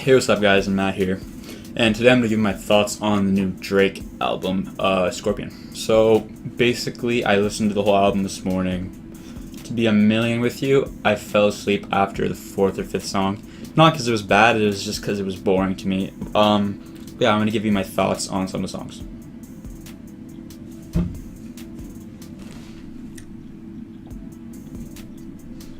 Hey, what's up, guys? I'm Matt here, and today I'm going to give my thoughts on the new Drake album, Scorpion. So, basically, I listened to the whole album this morning. To be a million with you, I fell asleep after the fourth or fifth song. Not because it was bad, it was just because it was boring to me. Yeah, I'm going to give you my thoughts on some of the songs.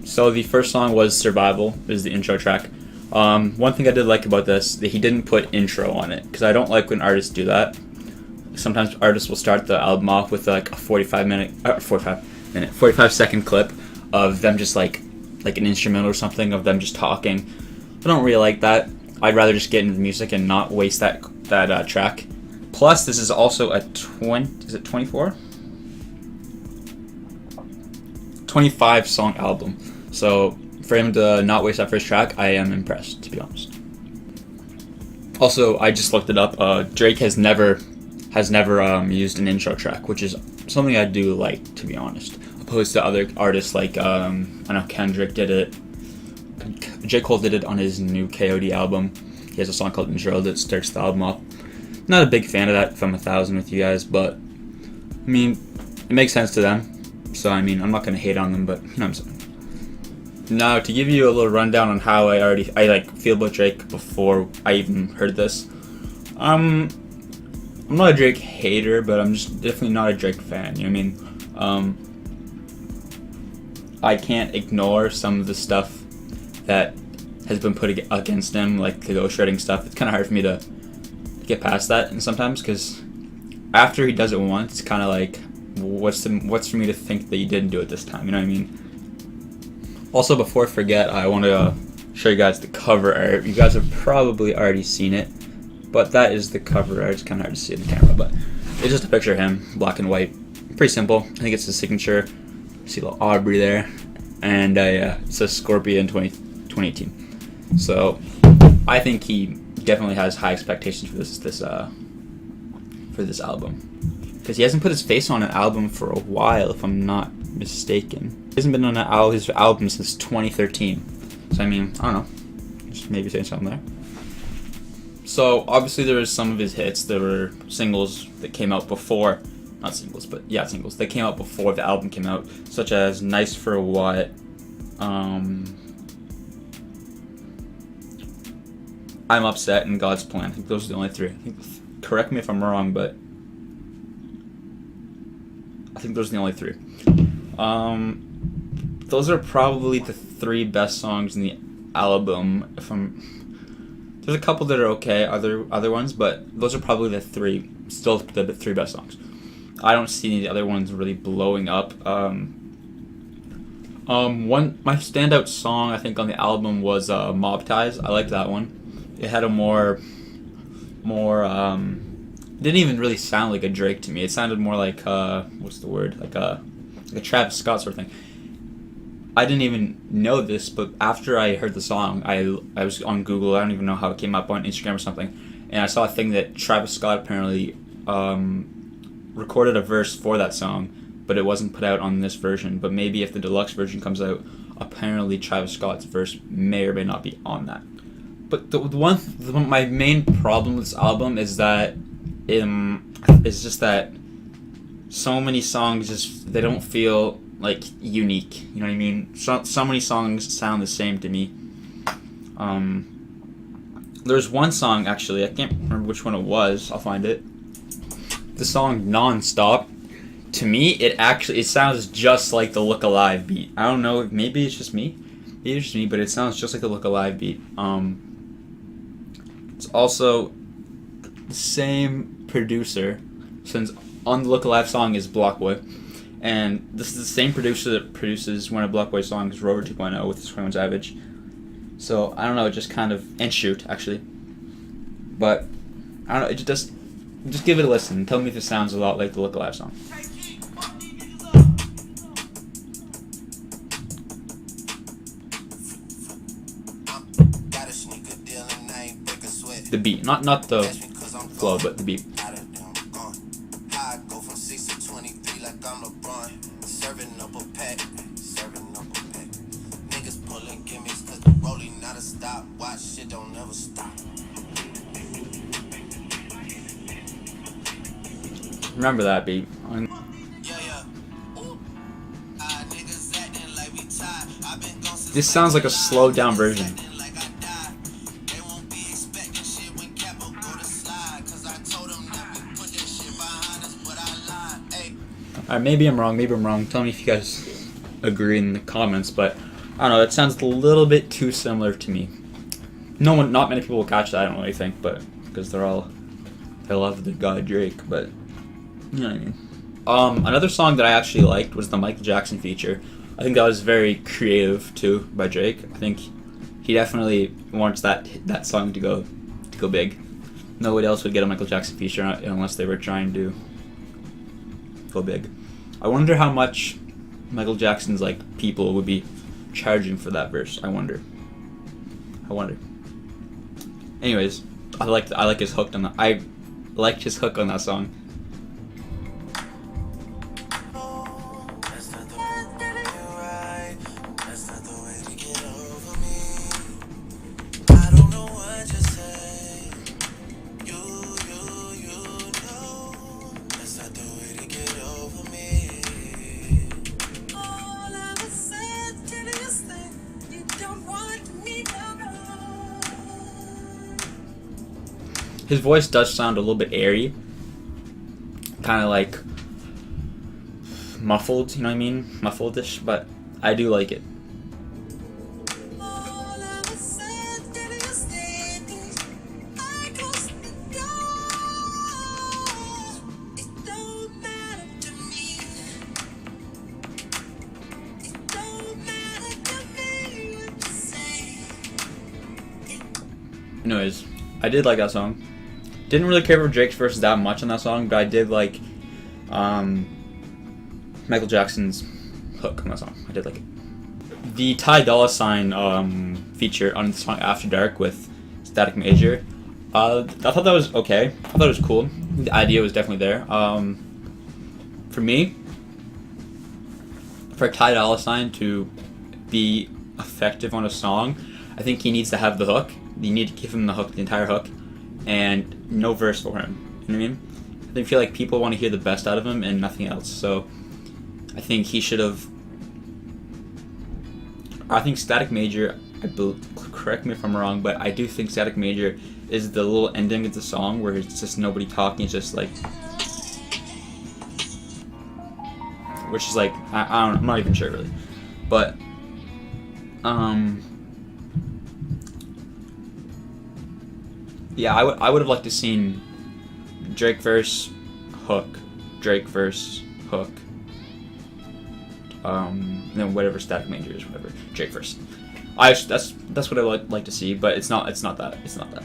So, the first song was Survival, is the intro track. One thing I did like about this, that he didn't put intro on it, because I don't like when artists do that. Sometimes artists will start the album off with like a 45 second clip of them just like an instrumental or something of them just talking. I don't really like that. I'd rather just get into the music and not waste that track. Plus, this is also a 25 song album. So for him to not waste that first track, I am impressed, to be honest. Also, I just looked it up. Drake has never used an intro track, which is something I do like, to be honest. Opposed to other artists like I know Kendrick did it. J. Cole did it on his new KOD album. He has a song called Intro that starts the album off. Not a big fan of that, if I'm 1,000 with you guys, but I mean, it makes sense to them. So I mean, I'm not gonna hate on them, but you know what I'm saying. Now, to give you a little rundown on how I feel about Drake before I even heard this. I'm not a Drake hater, but I'm just definitely not a Drake fan. You know what I mean? I can't ignore some of the stuff that has been put against him, like the ghostwriting stuff. It's kind of hard for me to get past that, and sometimes because after he does it once, it's kind of like, what's for me to think that you didn't do it this time? You know what I mean? Also, before I forget, I want to show you guys the cover art. You guys have probably already seen it, but that is the cover art. It's kind of hard to see in the camera, but it's just a picture of him, black and white. Pretty simple. I think it's his signature. See a little Aubrey there, and it says Scorpion 2018. So I think he definitely has high expectations for this album, because he hasn't put his face on an album for a while, if I'm not mistaken. He hasn't been on his album since 2013. So I mean, I don't know, just maybe saying something there. So obviously there was some of his hits. There were singles that came out before, not singles, but yeah, singles that came out before the album came out, such as Nice for What, I'm Upset, and God's Plan. I think those are the only three. Correct me if I'm wrong, but I think those are the only three. Those are probably the three best songs in the album. There's a couple that are okay, other ones, but those are probably the three best songs. I don't see any of the other ones really blowing up. My standout song I think on the album was Mob Ties. I liked that one. It had a more didn't even really sound like a Drake to me. It sounded more like what's the word? Like a Travis Scott sort of thing. I didn't even know this, but after I heard the song, I was on Google. I don't even know how it came up, on Instagram or something, and I saw a thing that Travis Scott apparently recorded a verse for that song, but it wasn't put out on this version. But maybe if the deluxe version comes out, apparently Travis Scott's verse may or may not be on that. But my main problem with this album is that it's just that so many songs they don't feel like unique. You know what I mean? So many songs sound the same to me. There's one song, actually, I can't remember which one it was. I'll find it. The song Non-Stop. To me, it sounds just like the Look Alive beat. I don't know, maybe it's just me. But it sounds just like the Look Alive beat. It's also the same producer, since on the Look Alive song is BlocBoy, and this is the same producer that produces one of BlocBoy's songs, Rover 2.0, with 21 Savage. So I don't know, it just kind of, and Shoot actually, but I don't know, it just give it a listen and tell me if it sounds a lot like the Look Alive song. The beat, not the flow, but the beat. Niggas pulling gimmicks cause the rolling not a stop. Watch shit don't never stop. Remember that beat. Yeah, yeah. Ooh. Niggas acting like we tied. I've been gone since This sounds like a slowed down version. acting like I died. They won't be expecting shit when Capo go to slide. Cause I told them that we put that shit behind us, but I lied. Hey. Alright, maybe I'm wrong. Tell me if you guys agree in the comments, but I don't know, it sounds a little bit too similar to me. Not many people will catch that, I don't really think, but because they love the guy Drake, but you know what I mean. Another song that I actually liked was the Michael Jackson feature. I think that was very creative too by Drake. I think he definitely wants that song to go big. Nobody else would get a Michael Jackson feature unless they were trying to go big. I wonder how much Michael Jackson's people would be charging for that verse. I wonder. Anyways, I like his hook on that. I liked his hook on that song. His voice does sound a little bit airy, kind of like muffled, you know what I mean? Muffled-ish, but I do like it. Anyways, I did like that song. Didn't really care for Drake's verse that much on that song, but I did like Michael Jackson's hook on that song. I did like it. The Ty Dolla $ign feature on the song After Dark with Static Major, I thought that was okay. I thought it was cool. The idea was definitely there. For me, for Ty Dolla $ign to be effective on a song, I think he needs to have the hook. You need to give him the hook, the entire hook, and no verse for him. You know what I mean? I feel like people want to hear the best out of him and nothing else. So I think he should have. I think Static Major. Correct me if I'm wrong, but I do think Static Major is the little ending of the song where it's just nobody talking. It's just like, which is like I don't know, I'm not even sure really, but yeah, I would have liked to seen Drake verse, hook, Drake verse, hook, then whatever Static Major is, whatever Drake verse. That's what I like to see, but it's not that.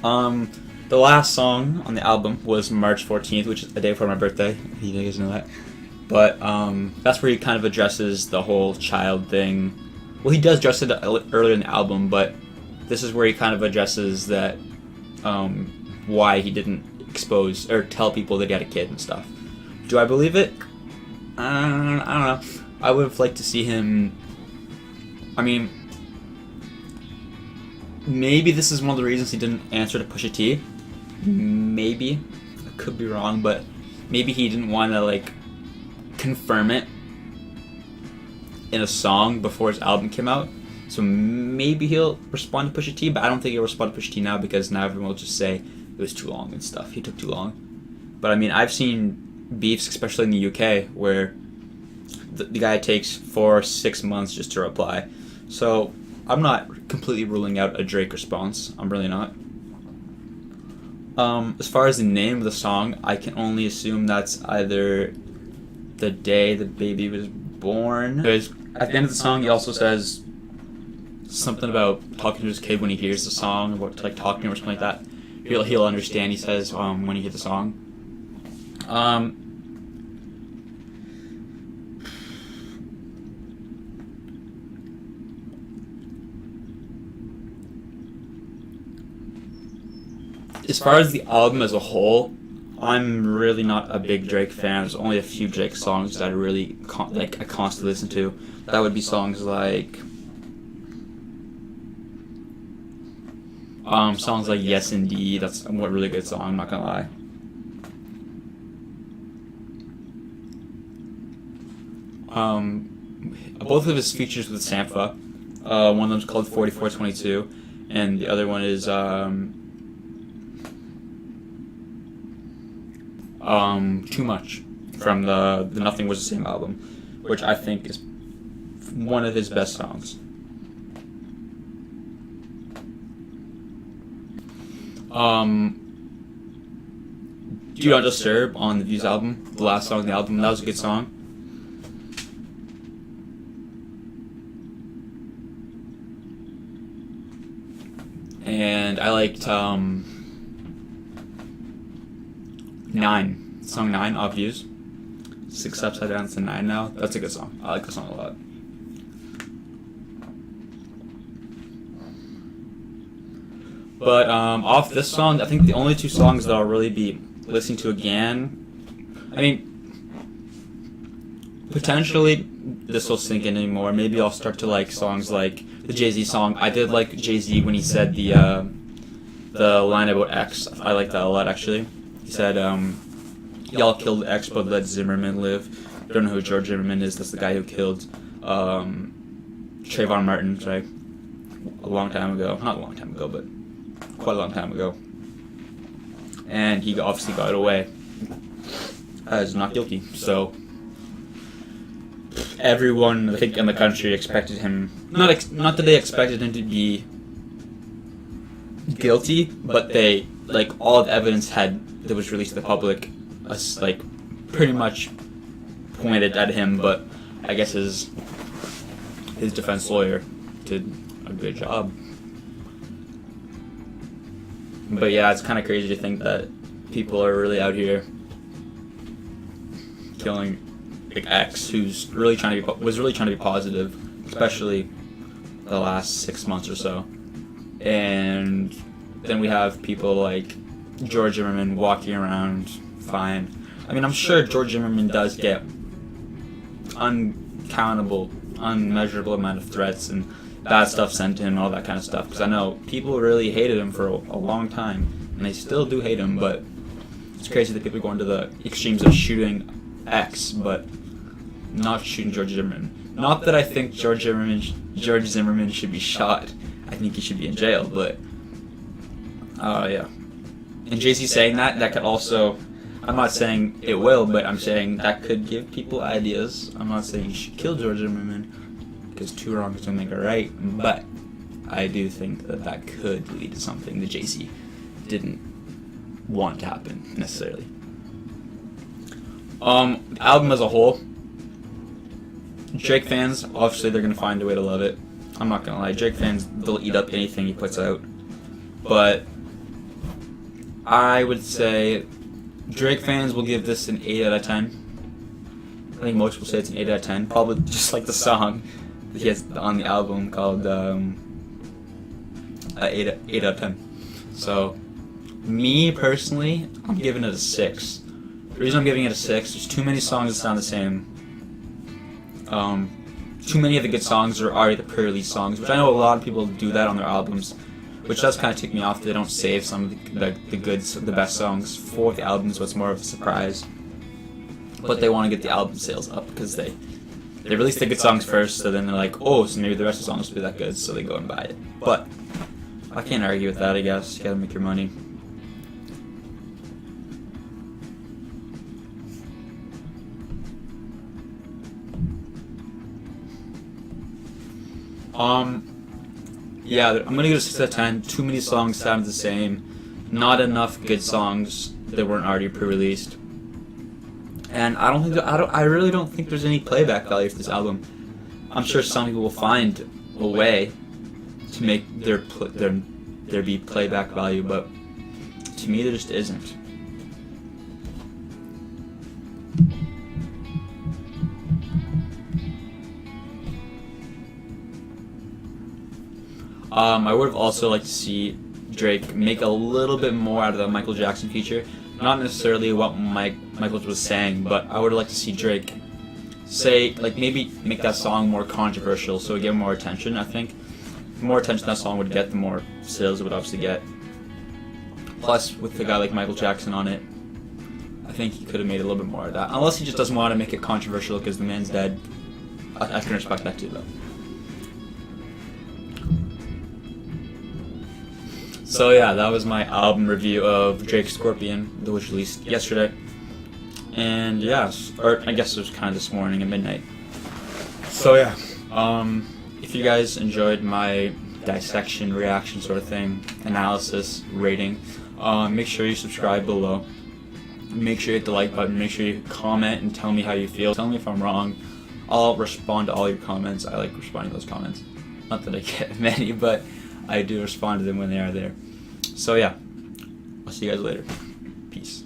The last song on the album was March 14th, which is a day before my birthday. If you guys know that. But that's where he kind of addresses the whole child thing. Well, he does address it earlier in the album, but this is where he kind of addresses that why he didn't expose or tell people that he had a kid and stuff. Do I believe it? I don't know. I would have liked to see him. I mean, maybe this is one of the reasons he didn't answer to Pusha T. Maybe. I could be wrong, but maybe he didn't want to confirm it in a song before his album came out. So maybe he'll respond to Pusha T, but I don't think he'll respond to Pusha T now because now everyone will just say it was too long and stuff. He took too long. But I mean, I've seen beefs, especially in the UK, where the guy takes 4 or 6 months just to reply. So I'm not completely ruling out a Drake response. I'm really not. As far as the name of the song, I can only assume that's either the day the baby was born. Because at the end of the song, he also says something about talking to his kid when he hears the song, about talking to him or something like that. He'll understand. He says when he hears the song. As far as the album as a whole, I'm really not a big Drake fan. There's only a few Drake songs that I really I constantly listen to. That would be songs like Songs like Yes Indeed, that's a really good song, I'm not gonna lie. Both of his features with Sampha. One of them's called 4422, and the other one is Too Much from the Nothing Was the Same album, which I think is one of his best songs. Do Not Disturb on the Views album, the last song on the album, that was a good song. And I liked 9, song 9 off Views. 6 upside down to 9 now. That's a good song. I like that song a lot. But off this song, I think the only 2 songs that I'll really be listening to again, I mean, potentially this will sink in anymore. Maybe I'll start to like songs like the Jay-Z song. I did like Jay-Z when he said the line about X. I like that a lot, actually. He said, y'all killed X, but let Zimmerman live. Don't know who George Zimmerman is. That's the guy who killed Trayvon Martin, right? A long time ago. Not a long time ago, but quite a long time ago. And he obviously got away as not guilty. So everyone, I think, in the country expected him, not that they expected him to be guilty, but they, like, all the evidence that was released to the public, like, pretty much pointed at him, but I guess his defense lawyer did a good job. But yeah, it's kind of crazy to think that people are really out here killing like X, who's really was really trying to be positive, especially the last 6 months or so. And then we have people like George Zimmerman walking around fine. I mean, I'm sure George Zimmerman does get uncountable, unmeasurable amount of threats and bad stuff sent to him and all that kind of stuff, because I know people really hated him for a long time, and they still do hate him, but it's crazy that people are going to the extremes of shooting X, but not shooting George Zimmerman. Not that I think George Zimmerman should be shot. I think he should be in jail, but yeah. And Jay-Z saying that could also, I'm not saying it will, but I'm saying that could give people ideas. I'm not saying you should kill George Zimmerman, because 2 wrongs don't make a right, but I do think that could lead to something that Jay-Z didn't want to happen, necessarily. The album as a whole, Drake fans, obviously they're going to find a way to love it. I'm not going to lie, Drake fans, they'll eat up anything he puts out. But I would say Drake fans will give this an 8 out of 10. I think most will say it's an 8 out of 10. Probably just like the song that he has on the album called 8 out of 10. So, me personally, I'm giving it a 6. The reason I'm giving it a 6, there's too many songs that sound the same. Too many of the good songs are already the pre-release songs, which I know a lot of people do that on their albums, which does kind of tick me off. They don't save some of the best songs for the albums, so it's more of a surprise. But they want to get the album sales up because they release the good songs first, so then they're like, oh, so maybe the rest of the songs will be that good, so they go and buy it. But I can't argue with that, I guess. You gotta make your money. Yeah, I'm gonna give it a 6 out of 10. Too many songs sound the same. Not enough good songs that weren't already pre-released. And I really don't think there's any playback value for this album. I'm sure some people will find a way to make there be playback value, but to me there just isn't. I would have also liked to see Drake make a little bit more out of the Michael Jackson feature. Not necessarily what Michael was saying, but I would have liked to see Drake say, like, maybe make that song more controversial so it get more attention, I think. the more attention that song would get, the more sales it would obviously get. Plus, with a guy like Michael Jackson on it, I think he could have made a little bit more of that. Unless he just doesn't want to make it controversial because the man's dead. I can respect that too, though. So yeah, that was my album review of Drake Scorpion, that was released yesterday. And yeah, or I guess it was kind of this morning at midnight. So yeah, if you guys enjoyed my dissection, reaction sort of thing, analysis, rating, make sure you subscribe below. Make sure you hit the like button. Make sure you comment and tell me how you feel. Tell me if I'm wrong. I'll respond to all your comments. I like responding to those comments. Not that I get many, but I do respond to them when they are there. So yeah, I'll see you guys later. Peace.